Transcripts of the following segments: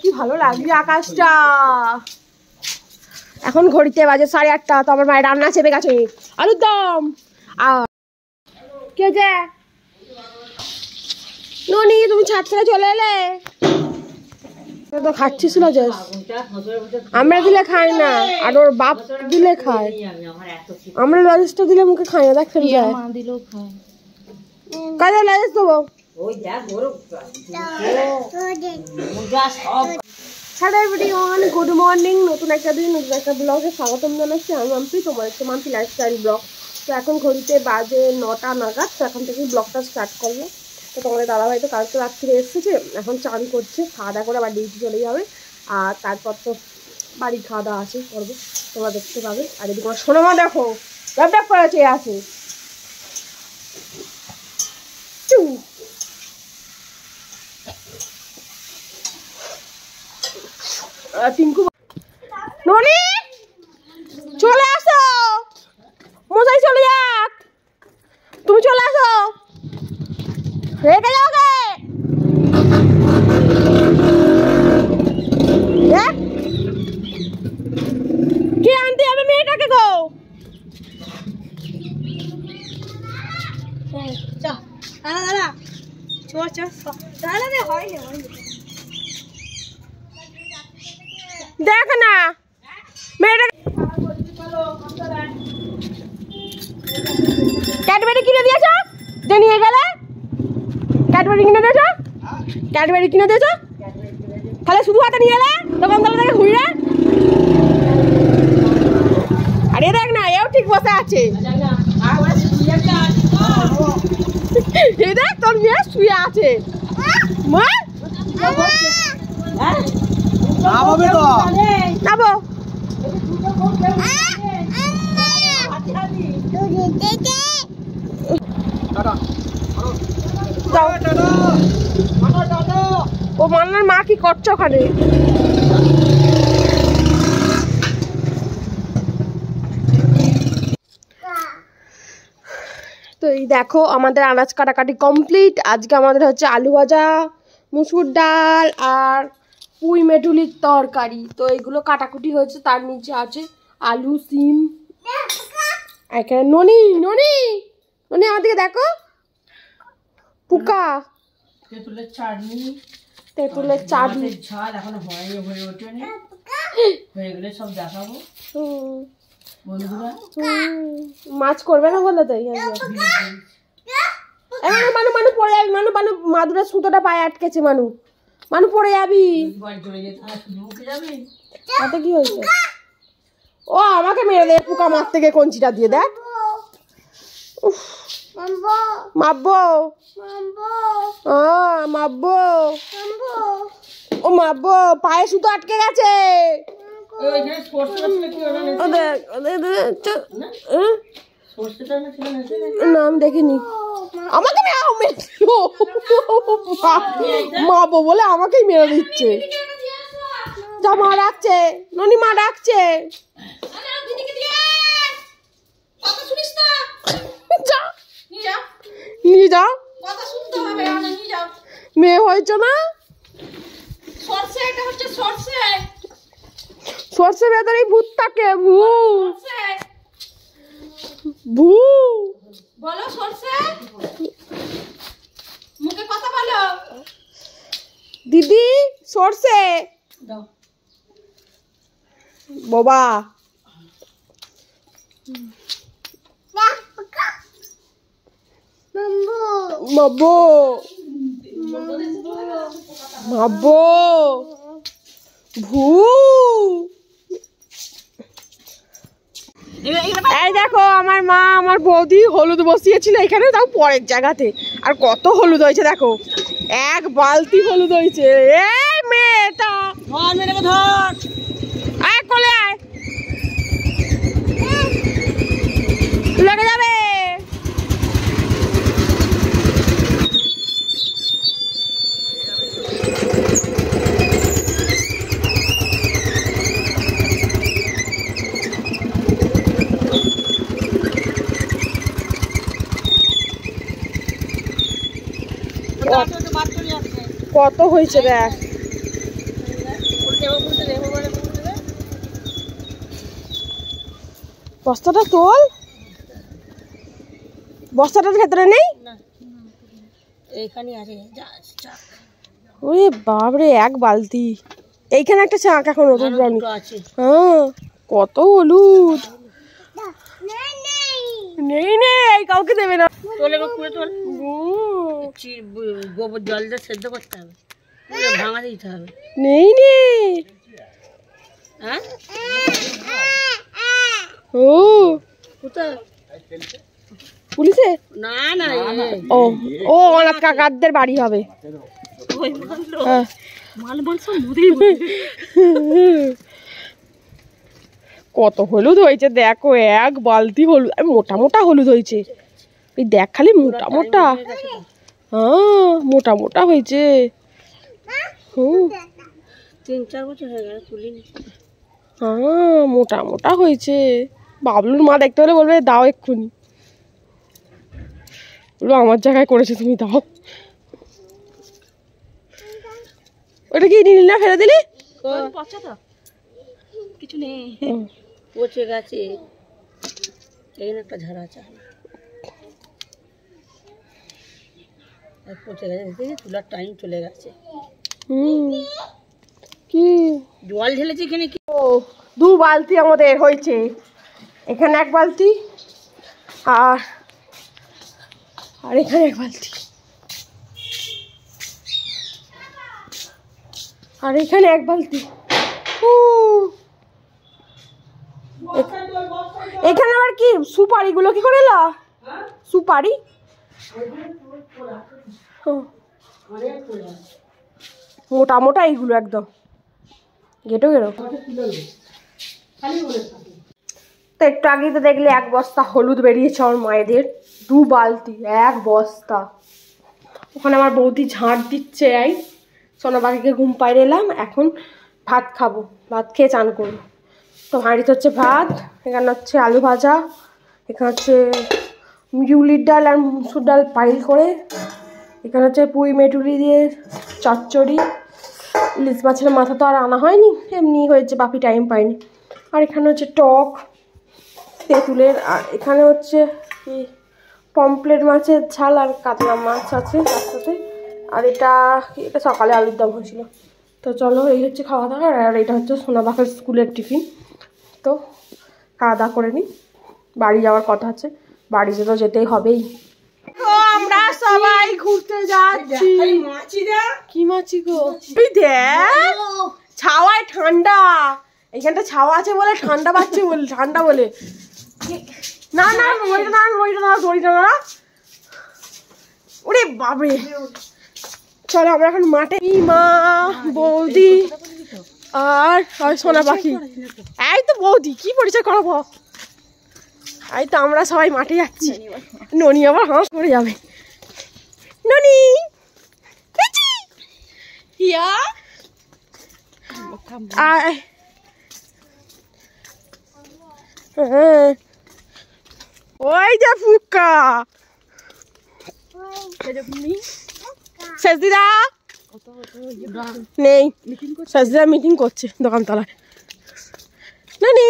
কি ভালো লাগছে আকাশটা। এখন ঘড়িতে বাজে 8:30। তো আমার মায়ের রান্না চেপে গেছে, আলুর দম। আর কে যে ননি, তুমি ছাদ থেকে চলে এলে? তো খাচ্ছিস না? আমরা দিলে খাই না, আর ওর বাপ দিলে খায়। আমরা লজেসটা দিলে মুখে খাই না। দেখ ফেলে যায়। কাজে লজেস দেবো। গুড মর্নিং, নতুন একটা দিন, নতুন একটা ব্লগে স্বাগতম জানাচ্ছি। আমি মাম্পি, তোমার একটু মাম্পি লাইফস্টাইল ব্লগ। তো এখন ঘড়িতে বাজে 9টা নাগাদ। তো এখন থেকেই ব্লগটা স্টার্ট করবো। তো তোমাদের দাদাভাই তো কালকে রাত্রে এসেছে, এখন চান করছে, খাওয়া দাওয়া করে আবার ডিউটি চলে যাবে। আর তারপর তো বাড়ির খাওয়া দাওয়া আছে, করবো, তোমরা দেখতে পাবে। আর এদিকে আমার সোনামা দেখো ল্যাপটপ করে চেয়ে আছে। টিঙ্কু, ননি চলে আসো, মশাই চলে যাক, তুমি চলে আসো, রেখে যাও গে। কে আনতে হবে মেয়েটাকে গো? দেখ না মেয়েটা ক্যাডবেরি কিনে দিয়েছ, যে নিয়ে গেলে ক্যাডবেরি কিনে দিয়েছ, ক্যাডবেরি কিনে দিয়েছ, তাহলে শুধু হাতে নিয়ে এলে দোকানদার থেকে ঘুরে। আরে দেখ না, এও ঠিক বসে আছে। দেখ তোর মেয়ে শুয়ে আছে। মা নাবো ও মান্নার মা কি করছো ওখানে? তো এই দেখো আমাদের আনাজ কাটাকাটি কমপ্লিট। আজকে আমাদের হচ্ছে আলু ভাজা, মুসুর ডাল আর পুঁই মেটুলির তরকারি। তো এইগুলো কাটাকুটি হয়েছে, তার নিচে আছে আলু, সিম। এখানে ননি ননি ননি আমার দিকে দেখো, পুকা তেঁতুলের চাটনি, তেঁতুলের চাটনি, ঝাল এখন হয়ে ওঠেনি, হয়ে গেলে সব দেখাবো বন্ধুরা। মাছ করবে না বলে তাই মানু মানু পড়ে যাবি, মানু মানু মাদুরের সুতোটা পায়ে আটকেছে, মানু মানু পড়ে যাবি। তাতে কি হয়েছে? ও আমাকে মেরে দেয় পোকা মারতে গিয়ে কঞ্চিটা দিয়ে। দেখ মাপবো, মাপবো, ও মাপবো, পায়ে সুতো আটকে গেছে। না আমি দেখিনি, আমাকে মাপবো বলে আমাকেই মেরে দিচ্ছে। যা মা ডাকছে, ননি মা ডাকছে, নিয়ে যাও, মেয়ে হয়েছে না? সর্ষে ভেতরে ভূত থাকে, ভূত ভূত বলো, সর্ষে মুখে কথা বলো দিদি, সর্ষে বাবা মাবো মাবো ভূ। এই দেখো আমার মা আমার বৌদি হলুদ বসিয়েছিল এখানে, তাও পরের জায়গাতে। আর কত হলুদ হয়েছে দেখো, 1 বালতি হলুদ হয়েছে। এই মেয়েটা ধর, আয় কোলে আয়, লেগে যাবে। কত হয়েছে দেখ। বস্তাটা তোল, বস্তাটার ভেতরে নেই। ওরে বাবরে, এক বালতি। এইখানে একটা চাক এখন আছে। হ্যাঁ, কত হলুদ। নেই নেই, কাউকে দেবে না। গোবর জল দিয়ে সেদ্ধ করতে হবে, ভাঙা দিতে হবে। নেই নেই। হ্যাঁ, ও পুলিশে না না, ও ও অনাথ কাকাদের বাড়ি হবে। কত হলুদ হয়েছে দেখো, এক বালতি হলুদ। মোটা মোটা হলুদ হয়েছে, ওই দেখ খালি মোটা মোটা। হ্যাঁ, মোটা মোটা হয়েছে। 3-4 বছর হয়ে গেল তুলিনি। হ্যাঁ, মোটা মোটা হয়েছে। বাবলুর মা দেখতে হলে বলবে দাও এক্ষুনি, বলবো আমার জায়গায় করেছে তুমি দাও। ওটা কি নিলি না, ফেলে দিলি? কিছু নেই, পচে গেছে। এখানে একটা ঝাড়া আছে, পচে গেছে, তোলার টাইম চলে গেছে। কি জল ঢেলেছি এখানে? কি ও, 2 বালতি আমাদের হয়েছে। এখানে 1 বালতি আর এখানে 1 বালতি আর এখানে 1 বালতি। এখানে আবার কি সুপারিগুলো কি করে এলো? সুপারি মোটা মোটা এইগুলো একদম গেটো গেটো। তো একটু আগে তো দেখলে 1 বস্তা হলুদ বেরিয়েছে আমার মায়েদের, 2 বালতি 1 বস্তা। ওখানে আমার বৌদি ঝাঁট দিচ্ছে। এই সোনাবাকিকে ঘুম পাড়িয়ে এলাম, এখন ভাত খাবো, ভাত খেয়ে চান করবো। তো হাঁড়িতে হচ্ছে ভাত, এখানে হচ্ছে আলু ভাজা, এখানে হচ্ছে মিউলির ডাল আর মুসুর ডাল পাইল করে, এখানে হচ্ছে পুঁই মেটুলি দিয়ে চচ্চড়ি। ইলিশ মাছের মাথা তো আর আনা হয়নি, এমনি হয়েছে, বাপি টাইম পায়নি। আর এখানে হচ্ছে টক তেঁতুলের, আর এখানে হচ্ছে কি পমপ্লেট মাছের ঝাল আর কাতলা মাছ আছে তার সাথে। আর এটা সকালে আলুর দম হয়েছিল। তো চলো, এই হচ্ছে খাওয়া দাওয়া। আর এটা হচ্ছে সোনাবাকের স্কুলের টিফিন। তো খাওয়া দাওয়া করে নিই, বাড়ি যাওয়ার কথা আছে, বাড়িতে তো যেতেই হবেই। তো আমরা সবাই ঘুরতে যাচ্ছি। কি মাছি গো, তুই দেখ ছাওয়ায় ঠান্ডা, এইখানটা ছাওয়া আছে বলে ঠান্ডা পাচ্ছে, বলে ঠান্ডা বলে। না না, দড়িটা না। ওরে বাবরে, চলো আমরা এখন মাঠে। মা, বৌদি আর সোনা পাখি। এই তো বৌদি, কি পরিচয় করাবো? এই তো আমরা সবাই মাঠে যাচ্ছি। ননি আবার হাঁস করে যাবে। ননি ওই যে ফুকা শেষদিদা নেই, শেষদিদা মিটিং করছে দোকানতলায়। ননি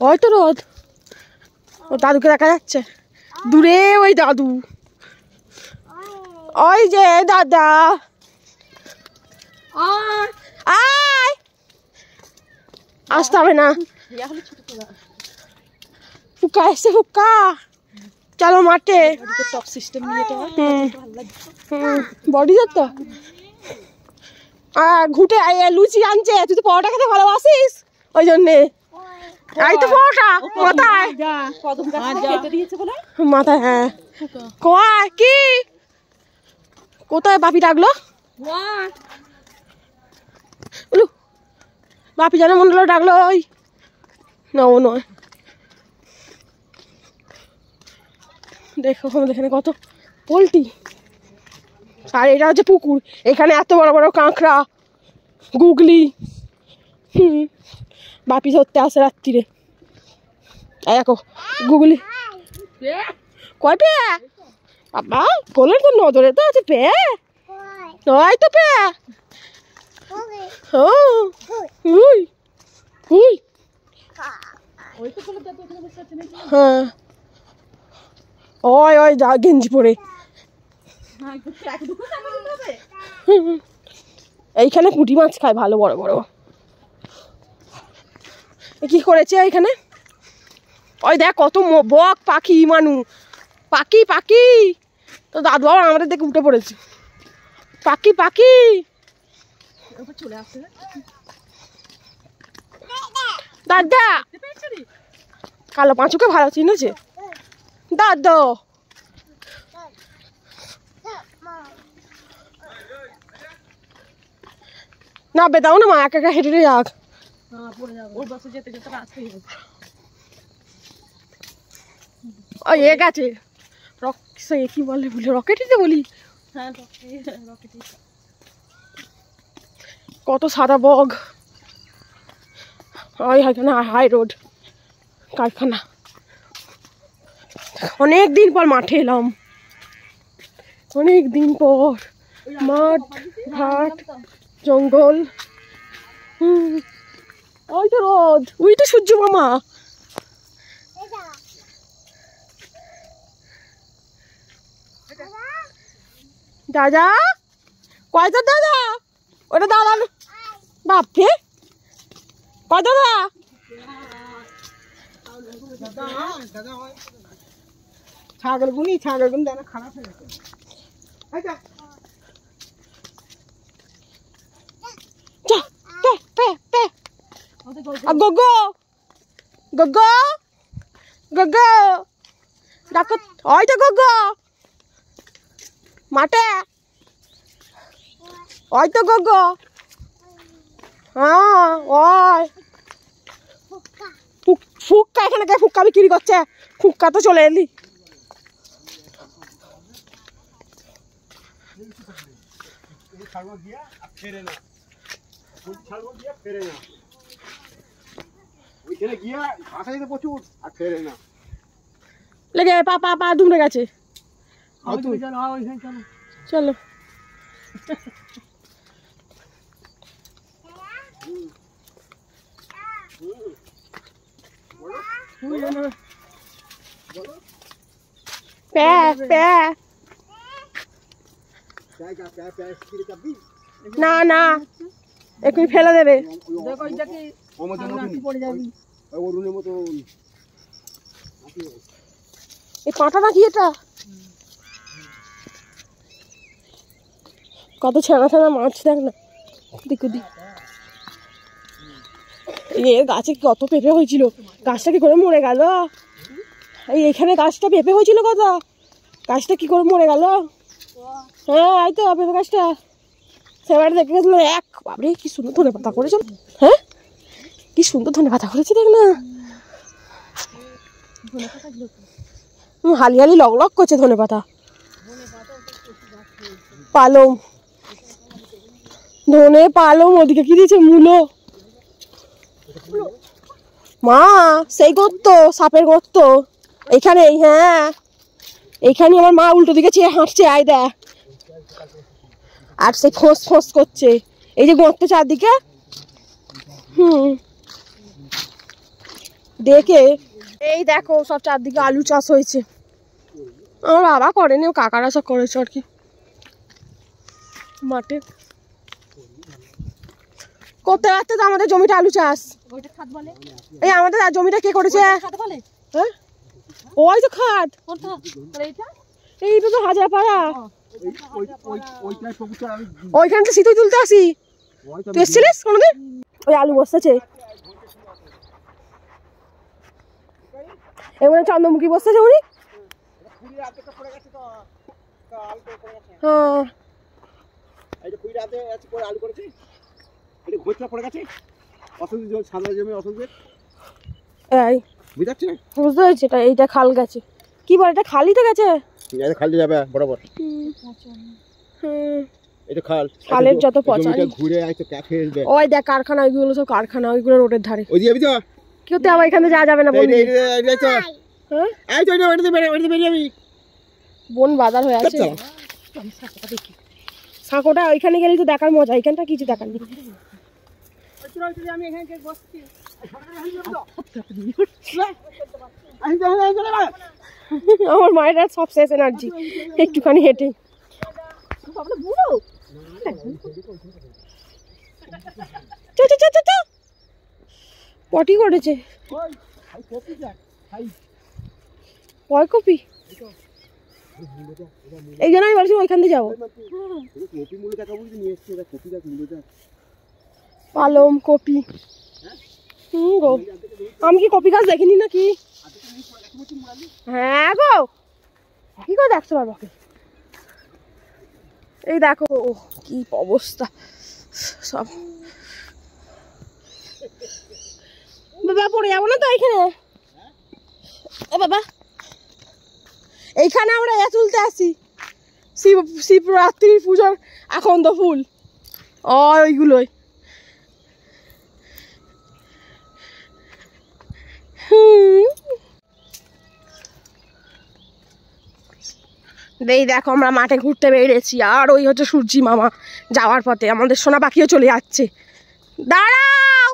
ওই তো রোদ, ও দাদুকে দেখা যাচ্ছে দূরে, ওই দাদু, ওই যে দাদা। আয়, আসতে হবে না, ফুকা এসছে। ফুকা চলো মাঠে, বডি তো ঘুটে লুচি আনছে। তুই তো পরোটা খেতে ভালোবাসিস, ওই জন্যে। এই তো পরোটা মাথায় মাথায়। হ্যাঁ, কয় কি কোথায় বাপি ডাকলো? বাপি জানে মনে হলো ডাকলো, ওই না ও নয়। দেখো এখানে কত পোল্ট্রি, আর এটা হচ্ছে পুকুর। এখানে এত বড় বড় কাঁকড়া, গুগলি। বাপি ধরতে আসে রাত্রিরে। দেখো গুগলি, কয় পেয়ে বাবা কোলের তো নজরে তো আছে পেয়ে নয় তো পেয়ে হুই হুই হ্যাঁ ওই ওই যা গেঞ্জি পরে এইখানে পুঁটি মাছ খায় ভালো বড় বড়। কি করেছে এইখানে ওই দেখ কত বক পাখি মানু পাখি পাখি তো দাদু বাবা আমাদের দেখে উঠে পড়েছে পাখি পাখি চলে আসছে দাদা কালো পাঁচুকে ভালো চিনেছে দাদা না বেদাও না মা একা একা হেঁটে যাক এ গেছে কি বলে বলি রকেটই তো বলি কত সাদা বগ ওই এখানে হাই রোড কারখানা। অনেক দিন পর মাঠে এলাম অনেক দিন পর মাঠ ঘাট জঙ্গল ওই তো রোদ ওই তো সূর্য মামা দাদা কয় তো দাদা ওটা দাদা বাপে কয় দাদা ছাগল গুনি খারাপ হয়ে গেছে গোগো গোগো গোগো ডাকো ওই তো গোগো মাঠে ওই তো গোগো হ্যাঁ ওই ফুক্কা এখানে কে ফুক্কা বিক্রি করছে ফুক্কা তো চলে এলি লেগে পা পা দুমড়ে গেছে চলো না না এখনই ফেলে দেবে এই পাঁটাটা কি এটা কত ছেনা ছেনা মাছ দেখ না দিকুদি এর গাছে কত পেঁপে হয়েছিল গাছটা কি করে মরে গেল এইখানে গাছটা পেঁপে হয়েছিল কত গাছটা কি করে মরে গেল হ্যাঁ এই তো পেঁপে গাছটা সেবার দেখে গেছিল এক বাবরে কি সুন্দর ধনে পাতা করেছে হ্যাঁ কি সুন্দর ধনে পাতা করেছে দেখ না হালি হালি লক লক করছে ধনে পাতা পালং ধনে পালং ওদিকে কি দিয়েছে মূলো মা সেই গর্ত সাপের গর্ত এইখানে হ্যাঁ এইখানে আমার মা উল্টো দিকে চেয়ে হাঁটছে আয় দেখ আর সে ফোঁস ফোঁস করছে এই যে গর্ত চারদিকে দেখে এই দেখো সব চারদিকে আলু চাষ হয়েছে আমার বাবা করেনি ও কাকারা সব করেছে আর কি মাঠে করতে পারতে তো আমাদের জমিটা আলু চাষ এই আমাদের জমিটা কে করেছে হ্যাঁ ওই তো খাদ এইটা তো হাজার পাড়া ওইখানে তো শীতই তুলতে আসি তুই এসেছিলিস কোনোদিন ওই আলু বসতেছে এমন চন্দ্রমুখী বসতেছে উনি হ্যাঁ বুঝতে পেরেছি এটা এইটা খাল গেছে কি বল এটা খালিতে গেছে খালি যাবে বরাবর এটা খাল খালের যত পচা ঘুরে আইতো ক্যাফে আসবে ওই দেখ কারখানা ওইগুলো সব কারখানা ওইগুলো রোডের ধারে ওই যাবি তো কেউ তো আবার এখানে যাওয়া যাবে না বন্ধু হ্যাঁ এই তো ওইটা বেরিয়ে আমি বন বাজার হয়ে আছে। আমি সাঁকোটা দেখি, সাঁকোটা ওইখানে গেলেই তো দেখার মজা, এখানটা কিছু দেখার নেই। আমি এখানে বসছি। আমার মায়ের আর সব শেষ এনার্জি, একটুখানি হেঁটে। পটি করেছে কয় কপি, এই জন্য আমি বলছি ওইখান দিয়ে যাবো। পালং কপি, গো আমি কি কপি গাছ দেখিনি নাকি? হ্যাঁ গো, কি করে দেখতে পারবো? এই দেখো কি অবস্থা সব। বাবা পড়ে যাবো না তো এইখানে? ও বাবা, এইখানে আমরা এ তুলতে আসি শিবরাত্রির পুজোর এখন তো ফুল ওইগুলোই। এই দেখো আমরা মাঠে ঘুরতে বেরিয়েছি, আর ওই হচ্ছে সূর্যি মামা যাওয়ার পথে, আমাদের সোনা পাখিও চলে যাচ্ছে। দাঁড়াও,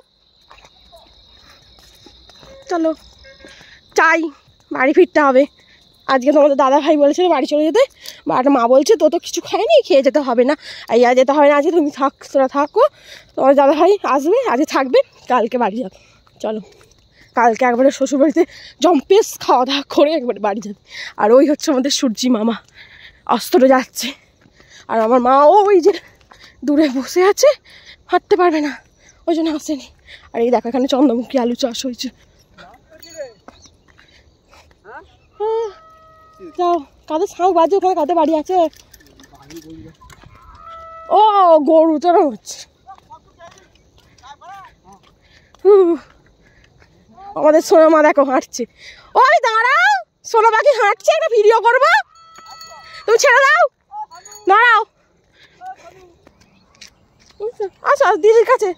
চলো চাই, বাড়ি ফিরতে হবে। আজকে তোমাদের দাদা ভাই বলেছিল বাড়ি চলে যেতে, বাট মা বলছে তো কিছু খায়নি, খেয়ে যেতে হবে না, আর যেতে হবে না, আজকে তুমি তোরা থাকো, তোমার দাদা ভাই আসবে, আজকে থাকবে, কালকে বাড়ি যাবে। চলো কালকে একবারে শ্বশুরবাড়িতে জম্পেস খাওয়া দাওয়া করে একবারে বাড়ি যাবে। আর ওই হচ্ছে আমাদের সূর্যি মামা অস্ত্র যাচ্ছে, আর আমার মা ওই যে দূরে বসে আছে, হাঁটতে পারবে না, ওই জন্য আসেনি। আর এই দেখো এখানে চন্দ্রমুখী আলু চাষ হয়েছে। যাও, কাদের শাঁখ বাজে ওখানে, কাদের বাড়ি আছে? ও গরু চড়া হচ্ছে। আমাদের সোনা মা দেখো হাঁটছে। ওই দাঁড়াও, সোনা পাখি হাঁটছে, একটা ভিডিও করবো, তুমি ছেড়ে দাও, দাঁড়াও। আচ্ছা দিদির কাছে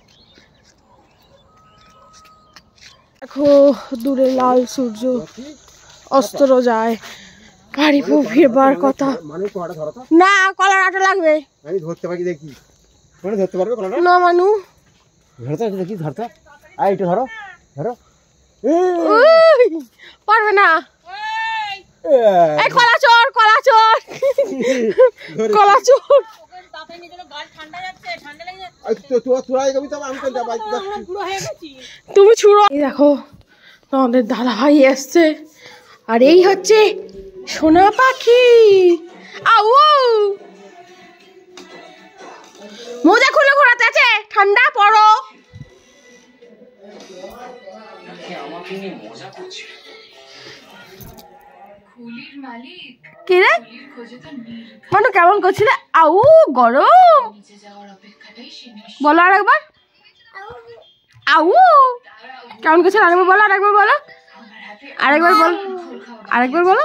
দেখো দূরে লাল সূর্য অস্ত্র যায়, বাড়ি ফিরবার কথা। না কলার আটা লাগবে, আমি ধরতে পারি দেখি, মানে ধরতে পারবে কলাটা? না মানু ধরতে দেখি, ধরতে আয়, একটু ধরো ধরো। পারবে না, এই কলা চোর, কলা চোর, কলা চোর। তুমি ছুড়ো। এই দেখো আমাদের দাদা ভাই এসছে, আর এই হচ্ছে সোনা পাখি। আউ মোজা খুলে ঘোরাতে আছে, ঠান্ডা পড়ো। কি রে মানু কেমন করছিল? আউ গরম, বলো আরেকবার। আউ কেমন করছিল আরেকবার বলো, আরেকবার বলো, আরেকবার বলো, আরেকবার বলো।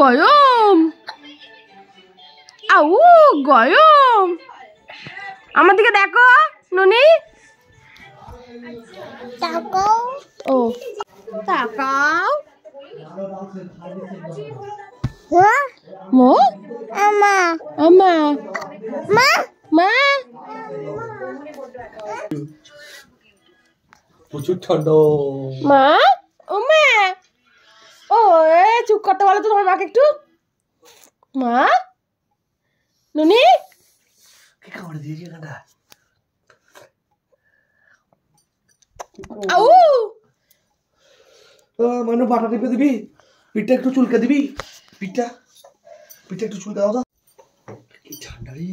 গরম, আউ গরম। আমার দিকে দেখো নুনি, ও তাকাও। মো আমা আমা মা মা প্রচুর ঠান্ডা মা, ও মা, ও চুপ করতে বলো তো তোমার মাকে একটু। মা নুনি কি খাবার দিয়েছি কাঁদা? আউ মানু পাটা টিপে দিবি, পিঠটা একটু চুলকে দিবি, পিঠটা একটু চুলকে দাও তো। কি ঠান্ডা রে,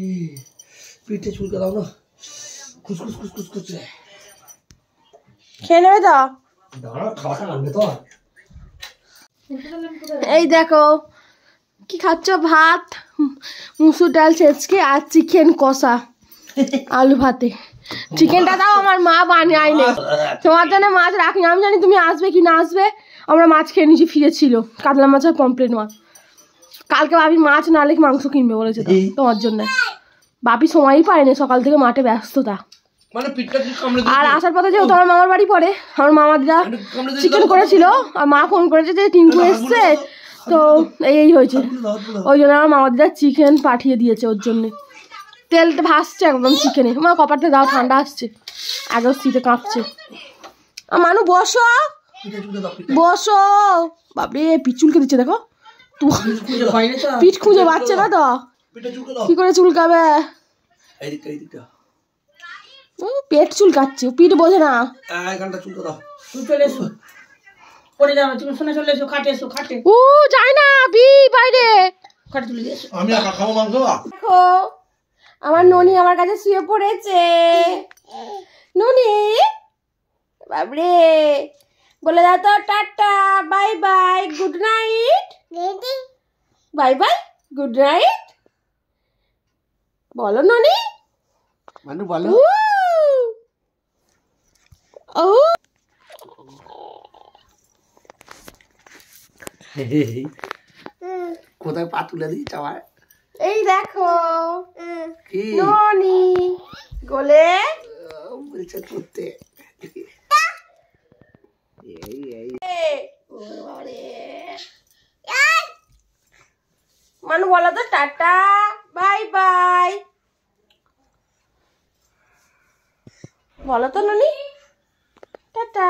পিঠে চুলকে দাও না, খুসখুস খুসখুস করছে। খেয়ে নেবে তো? দাঁড়া, খাওয়াটা আনবে তো। এই দেখো কি খাচ্ছ, ভাত, মুসুর ডাল ছেঁচকে আর চিকেন কষা আলু ভাতে। চিকেনটা দাও, আমার মা বানায় নে, তোমার জন্য মাছ রাখিনি, আমি জানি তুমি আসবে কি না আসবে। আমরা মাছ খেয়ে নিয়েছি, ফিরেছিল কাতলা মাছ আর পমপ্লেট মাছ। কালকে ভাবি মাছ না হলে মাংস কিনবে বলেছে তো তোমার জন্য। বাপি সময়ই পায়নি, সকাল থেকে মাঠে ব্যস্ততা। মানে পিঠটা কি কামড়ে আর আসার পথে যেহেতু আমার মামার বাড়ি পড়ে, আমার মামাদিরা চিকেন করেছিল আর মা ফোন করেছে যে টিঙ্কু এসছে, তো এই হয়েছে, ওই জন্য আমার মামাদিরা চিকেন পাঠিয়ে দিয়েছে ওর জন্য। তেলটা ভাসছে একদম চিকেনে, আমার কপারটা দাও, ঠান্ডা আসছে, আগেও শীতে কাঁপছে। মানু বসো বসো, বাপরে পিঠ চুলকে দিচ্ছে দেখো, পিঠ খুঁজে পাচ্ছে না তো, কি করে চুলকাবে, পেট চুলকাচ্ছে, পিঠ বোঝে না। তুমি চলে এসো, পড়ে যাবে, তুমি শুনে চলে এসো, খাটে এসো, খাটে ও যায় না বি বাইরে, খাটে তুলে দিয়ে এসো। আমি একা খাবো মাংস। দেখো আমার ননি আমার কাছে শুয়ে পড়েছে, ননি বাবরে, বলে দাও তো tata bye bye good night, bye bye good night বলো ননি। মানু বলো। ও কোথায় পা তুলে দিয়েছ আমার? এই দেখো কি ননি গোলে বলছে করতে। মানু বলো তো টাটা বাই বাই বলো তো ননি টাটা।